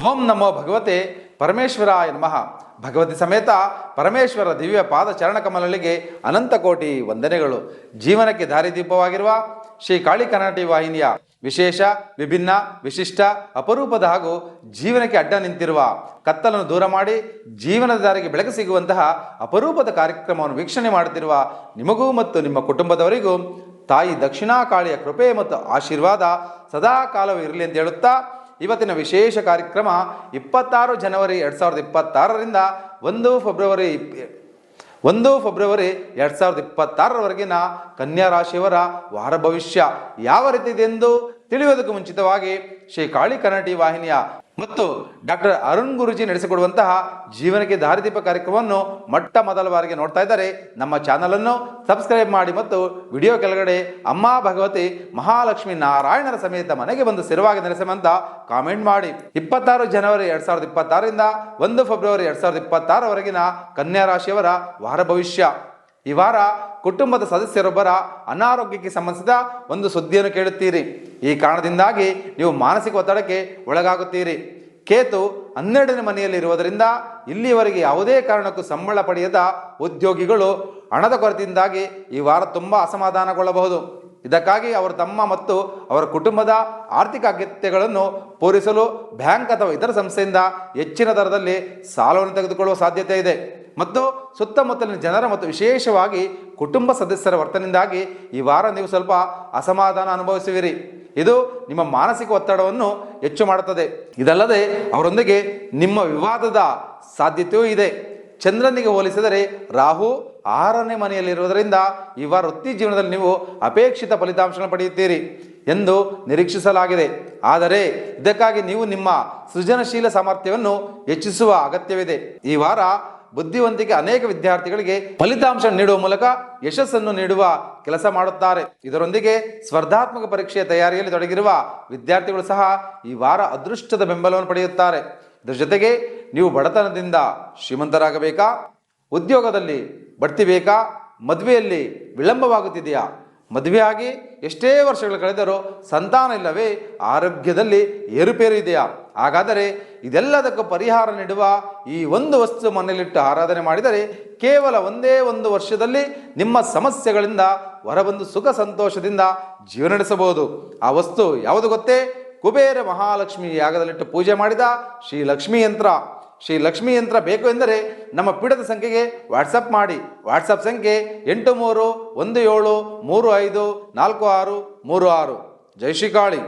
ಓಂ ನಮೋ ಭಗವತೆ ಪರಮೇಶ್ವರಾಯ ನಮಃ. ಭಗವತಿ ಸಮೇತ ಪರಮೇಶ್ವರ ದಿವ್ಯ ಪಾದ ಚರಣಕಮಲಗಳಿಗೆ ಅನಂತ ಕೋಟಿ ವಂದನೆಗಳು. ಜೀವನಕ್ಕೆ ದಾರಿದೀಪವಾಗಿರುವ ಶ್ರೀ ಕಾಳಿ ಕರ್ನಾಟಕ ವಾಹಿನಿಯ ವಿಶೇಷ, ವಿಭಿನ್ನ, ವಿಶಿಷ್ಟ, ಅಪರೂಪದ ಹಾಗೂ ಜೀವನಕ್ಕೆ ಅಡ್ಡ ನಿಂತಿರುವ ಕತ್ತಲನ್ನು ದೂರ ಮಾಡಿ ಜೀವನದ ದಾರಿಗೆ ಬೆಳಕು ಸಿಗುವಂತಹ ಅಪರೂಪದ ಕಾರ್ಯಕ್ರಮವನ್ನು ವೀಕ್ಷಣೆ ಮಾಡುತ್ತಿರುವ ನಿಮಗೂ ಮತ್ತು ನಿಮ್ಮ ಕುಟುಂಬದವರಿಗೂ ತಾಯಿ ದಕ್ಷಿಣಾ ಕಾಳಿಯ ಕೃಪೆ ಮತ್ತು ಆಶೀರ್ವಾದ ಸದಾ ಕಾಲವೂ ಇರಲಿ ಅಂತ ಹೇಳುತ್ತಾ, ಇವತ್ತಿನ ವಿಶೇಷ ಕಾರ್ಯಕ್ರಮ 26 ಜನವರಿ 2026ರಿಂದ 1 ಫೆಬ್ರವರಿ 2026ರವರೆಗಿನ ಕನ್ಯಾ ರಾಶಿಯವರ ವಾರ ಭವಿಷ್ಯ ಯಾವ ರೀತಿ ಇದೆ ಎಂದು ತಿಳಿಯುವುದಕ್ಕೂ ಮುಂಚಿತವಾಗಿ ಶ್ರೀ ಕಾಳಿ ಕರ್ನಾಟಕ ವಾಹಿನಿಯ ಮತ್ತು ಡಾಕ್ಟರ್ ಅರುಣ್ ಗುರುಜಿ ನಡೆಸಿಕೊಡುವಂತಹ ಜೀವನಕ್ಕೆ ದಾರಿದೀಪ ಕಾರ್ಯಕ್ರಮವನ್ನು ಮೊಟ್ಟ ಮೊದಲ ಬಾರಿಗೆ ನೋಡ್ತಾ ಇದ್ದಾರೆ. ನಮ್ಮ ಚಾನಲನ್ನು ಸಬ್ಸ್ಕ್ರೈಬ್ ಮಾಡಿ ಮತ್ತು ವಿಡಿಯೋ ಕೆಳಗಡೆ ಅಮ್ಮ ಭಗವತಿ ಮಹಾಲಕ್ಷ್ಮಿ ನಾರಾಯಣರ ಸಮೇತ ಮನೆಗೆ ಬಂದು ಸ್ಥಿರವಾಗಿ ನೆಲೆಸಮಂತ ಕಾಮೆಂಟ್ ಮಾಡಿ. 26 ಜನವರಿ 2026ರಿಂದ 1 ಫೆಬ್ರವರಿ 2026ರವರೆಗಿನ ಕನ್ಯಾ ರಾಶಿಯವರ ವಾರ ಭವಿಷ್ಯ. ಈ ವಾರ ಕುಟುಂಬದ ಸದಸ್ಯರೊಬ್ಬರ ಅನಾರೋಗ್ಯಕ್ಕೆ ಸಂಬಂಧಿಸಿದ ಒಂದು ಸುದ್ದಿಯನ್ನು ಕೇಳುತ್ತೀರಿ. ಈ ಕಾರಣದಿಂದಾಗಿ ನೀವು ಮಾನಸಿಕ ಒತ್ತಡಕ್ಕೆ ಒಳಗಾಗುತ್ತೀರಿ. ಕೇತು 12ನೇ ಮನೆಯಲ್ಲಿ ಇರುವುದರಿಂದ ಇಲ್ಲಿಯವರೆಗೆ ಯಾವುದೇ ಕಾರಣಕ್ಕೂ ಸಂಬಳ ಪಡೆಯದ ಉದ್ಯೋಗಿಗಳು ಹಣದ ಕೊರತೆಯಿಂದಾಗಿ ಈ ವಾರ ತುಂಬ ಅಸಮಾಧಾನಗೊಳ್ಳಬಹುದು. ಇದಕ್ಕಾಗಿ ಅವರು ತಮ್ಮ ಮತ್ತು ಅವರ ಕುಟುಂಬದ ಆರ್ಥಿಕ ಅಗತ್ಯಗಳನ್ನು ಪೂರೈಸಲು ಬ್ಯಾಂಕ್ ಅಥವಾ ಇತರ ಸಂಸ್ಥೆಯಿಂದ ಹೆಚ್ಚಿನ ದರದಲ್ಲಿ ಸಾಲವನ್ನು ತೆಗೆದುಕೊಳ್ಳುವ ಸಾಧ್ಯತೆ ಇದೆ. ಮತ್ತು ಸುತ್ತಮುತ್ತಲಿನ ಜನರ ಮತ್ತು ವಿಶೇಷವಾಗಿ ಕುಟುಂಬ ಸದಸ್ಯರ ವರ್ತನೆಯಿಂದಾಗಿ ಈ ವಾರ ನೀವು ಸ್ವಲ್ಪ ಅಸಮಾಧಾನ ಅನುಭವಿಸುವಿರಿ. ಇದು ನಿಮ್ಮ ಮಾನಸಿಕ ಒತ್ತಡವನ್ನು ಹೆಚ್ಚು ಮಾಡುತ್ತದೆ. ಇದಲ್ಲದೆ ಅವರೊಂದಿಗೆ ನಿಮ್ಮ ವಿವಾದದ ಸಾಧ್ಯತೆಯೂ ಇದೆ. ಚಂದ್ರನಿಗೆ ಹೋಲಿಸಿದರೆ ರಾಹು 6ನೇ ಮನೆಯಲ್ಲಿರುವುದರಿಂದ ಈ ವಾರ ವೃತ್ತಿ ಜೀವನದಲ್ಲಿ ನೀವು ಅಪೇಕ್ಷಿತ ಫಲಿತಾಂಶಗಳನ್ನು ಪಡೆಯುತ್ತೀರಿ ಎಂದು ನಿರೀಕ್ಷಿಸಲಾಗಿದೆ. ಆದರೆ ಇದಕ್ಕಾಗಿ ನೀವು ನಿಮ್ಮ ಸೃಜನಶೀಲ ಸಾಮರ್ಥ್ಯವನ್ನು ಹೆಚ್ಚಿಸುವ ಅಗತ್ಯವಿದೆ. ಈ ವಾರ ಬುದ್ಧಿವಂತಿಕೆ ಅನೇಕ ವಿದ್ಯಾರ್ಥಿಗಳಿಗೆ ಫಲಿತಾಂಶ ನೀಡುವ ಮೂಲಕ ಯಶಸ್ಸನ್ನು ನೀಡುವ ಕೆಲಸ ಮಾಡುತ್ತಾರೆ. ಇದರೊಂದಿಗೆ ಸ್ಪರ್ಧಾತ್ಮಕ ಪರೀಕ್ಷೆಯ ತಯಾರಿಯಲ್ಲಿ ತೊಡಗಿರುವ ವಿದ್ಯಾರ್ಥಿಗಳು ಸಹ ಈ ವಾರ ಅದೃಷ್ಟದ ಬೆಂಬಲವನ್ನು ಪಡೆಯುತ್ತಾರೆ. ಇದರ ಜೊತೆಗೆ ನೀವು ಬಡತನದಿಂದ ಶ್ರೀಮಂತರಾಗಬೇಕಾ, ಉದ್ಯೋಗದಲ್ಲಿ ಬಡ್ತಿ ಬೇಕಾ, ಮದುವೆಯಲ್ಲಿ ವಿಳಂಬವಾಗುತ್ತಿದೆಯಾ, ಮದುವೆಯಾಗಿ ಎಷ್ಟೇ ವರ್ಷಗಳು ಕಳೆದರೂ ಸಂತಾನ ಇಲ್ಲವೇ, ಆರೋಗ್ಯದಲ್ಲಿ ಏರುಪೇರು ಇದೆಯಾ? ಹಾಗಾದರೆ ಇದೆಲ್ಲದಕ್ಕೂ ಪರಿಹಾರ ನೀಡುವ ಈ ಒಂದು ವಸ್ತು ಮನೆಯಲ್ಲಿಟ್ಟು ಆರಾಧನೆ ಮಾಡಿದರೆ ಕೇವಲ ಒಂದೇ ಒಂದು ವರ್ಷದಲ್ಲಿ ನಿಮ್ಮ ಸಮಸ್ಯೆಗಳಿಂದ ಹೊರಬಂದು ಸುಖ ಸಂತೋಷದಿಂದ ಜೀವನ ನಡೆಸಬಹುದು. ಆ ವಸ್ತು ಯಾವುದು ಗೊತ್ತೇ? ಕುಬೇರ ಮಹಾಲಕ್ಷ್ಮಿ ಯಾಗದಲ್ಲಿಟ್ಟು ಪೂಜೆ ಮಾಡಿದ ಶ್ರೀ ಲಕ್ಷ್ಮೀ ಯಂತ್ರ. ಶ್ರೀ ಲಕ್ಷ್ಮೀ ಯಂತ್ರ ಬೇಕು ಎಂದರೆ ನಮ್ಮ ಪೀಠದ ಸಂಖ್ಯೆಗೆ ವಾಟ್ಸಪ್ ಮಾಡಿ. ವಾಟ್ಸಪ್ ಸಂಖ್ಯೆ 8317354636. ಜೈ ಶ್ರೀ ಕಾಳಿ.